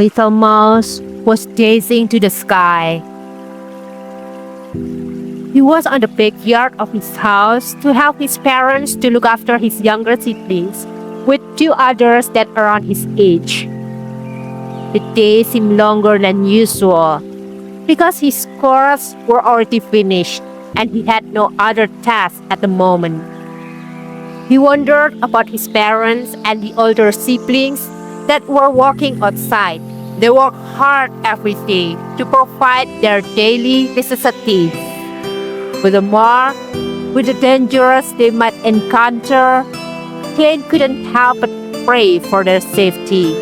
little mouse was gazing to the sky. He was on the backyard of his house to help his parents to look after his younger siblings with two others that around his age. The day seemed longer than usual because his chores were already finished and he had no other tasks at the moment. He wondered about his parents and the older siblings that were working outside. They worked hard every day to provide their daily necessities. Furthermore, with the dangers they might encounter, Klien couldn't help but pray for their safety.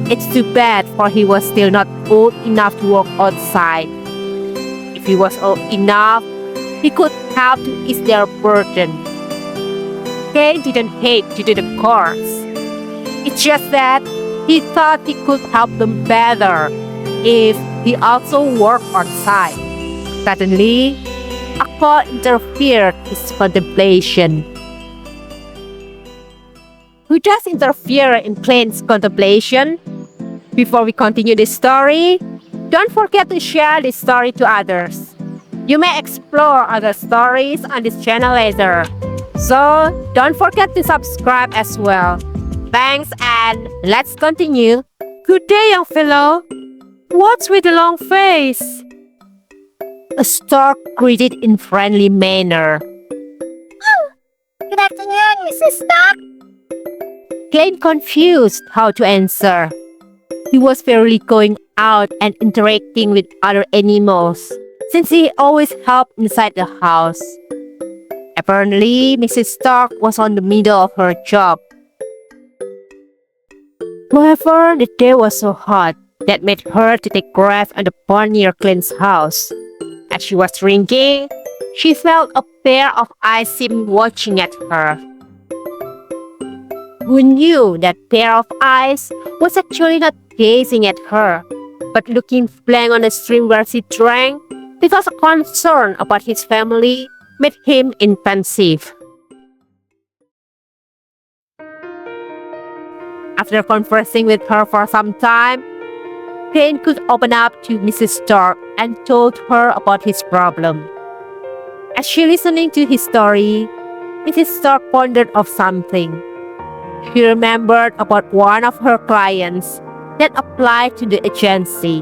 It's too bad, for he was still not old enough to work outside. If he was old enough, he could help to ease their burden. Klien didn't hate to do the chores. It's just that he thought he could help them better if he also worked outside. Suddenly, a call interfered his contemplation. Who does interfere in Klien's contemplation? Before we continue this story, don't forget to share this story to others. You may explore other stories on this channel later, so don't forget to subscribe as well. Thanks, and let's continue. Good day, young fellow. What's with the long face? A stork greeted in friendly manner. Oh, good afternoon, Mrs. Stork. Klien confused how to answer. He was rarely going out and interacting with other animals, since he always helped inside the house. Apparently, Mrs. Stork was on the middle of her job. However, the day was so hot that made her to take rest on the pond near Klien's house. As she was drinking, she felt a pair of eyes seem watching at her. Who knew that pair of eyes was actually not gazing at her, but looking blank on the stream where she drank, because a concern about his family made him impulsive. After conversing with her for some time, Klien could open up to Mrs. Stork and told her about his problem. As she listened to his story, Mrs. Stork pondered of something. She remembered about one of her clients that applied to the agency.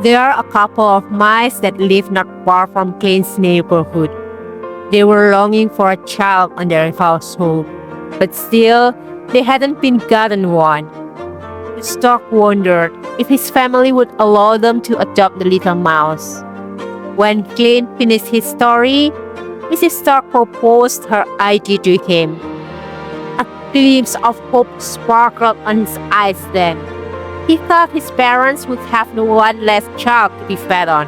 There are a couple of mice that live not far from Klien's neighborhood. They were longing for a child on their household, but still, they hadn't been gotten one. The stork wondered if his family would allow them to adopt the little mouse. When Klien finished his story, Mrs. Stork proposed her idea to him. A glimpse of hope sparkled on his eyes then. He thought his parents would have no one less child to be fed on.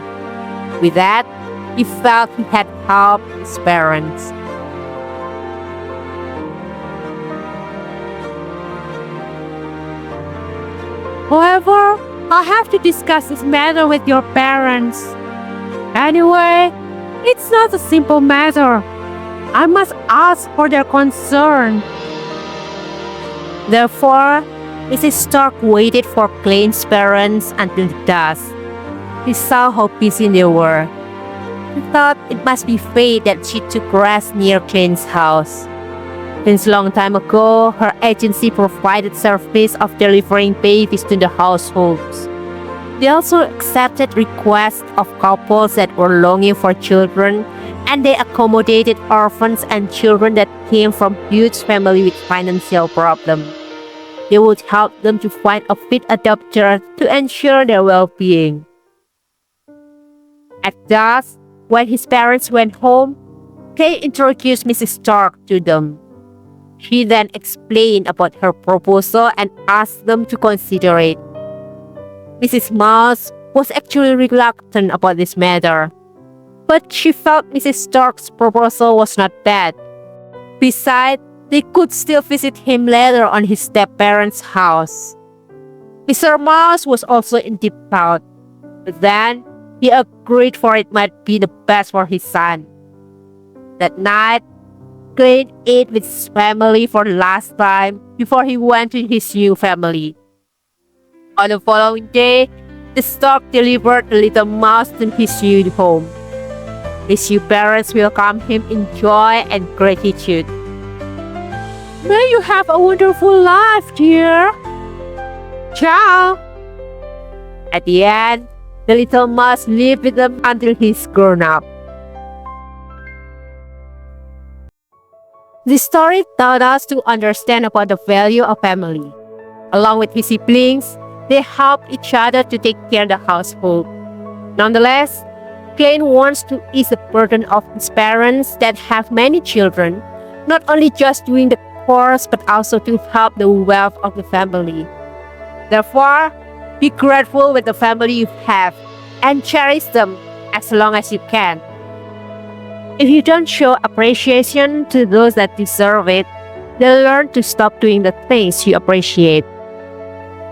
With that, he felt he had helped his parents. However, I'll have to discuss this matter with your parents. Anyway, it's not a simple matter. I must ask for their concern. Therefore, Mrs. Stork waited for Klien's parents until dusk. He saw how busy they were. He thought it must be fate that she took rest near Klien's house. Since long time ago, her agency provided service of delivering babies to the households. They also accepted requests of couples that were longing for children, and they accommodated orphans and children that came from huge families with financial problems. They would help them to find a fit adopter to ensure their well-being. At dusk, when his parents went home, Klien introduced Mrs. Stork to them. She then explained about her proposal and asked them to consider it. Mrs. Mouse was actually reluctant about this matter, but she felt Mrs. Stork's proposal was not bad. Besides, they could still visit him later on his step-parents' house. Mr. Mouse was also in deep thought, but then he agreed, for it might be the best for his son. That night, Klien ate with his family for the last time before he went to his new family. On the following day, the stork delivered the little mouse to his new home. His new parents welcomed him in joy and gratitude. May you have a wonderful life, dear. Ciao. At the end, the little mouse lived with them until he's grown up. This story taught us to understand about the value of family. Along with his siblings, they help each other to take care of the household. Nonetheless, Klien wants to ease the burden of his parents that have many children, not only just doing the chores but also to help the wealth of the family. Therefore, be grateful with the family you have and cherish them as long as you can. If you don't show appreciation to those that deserve it, they'll learn to stop doing the things you appreciate.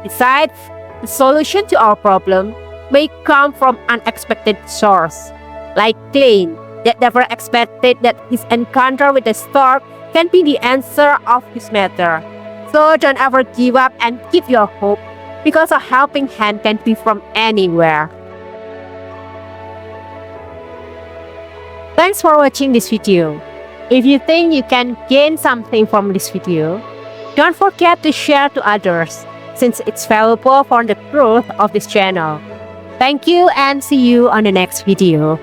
Besides, the solution to our problem may come from unexpected source, like Klien, that never expected that his encounter with the stork can be the answer of his matter. So don't ever give up and keep your hope, because a helping hand can be from anywhere. Thanks for watching this video. If you think you can gain something from this video, don't forget to share to others, since it's valuable for the growth of this channel. Thank you and see you on the next video.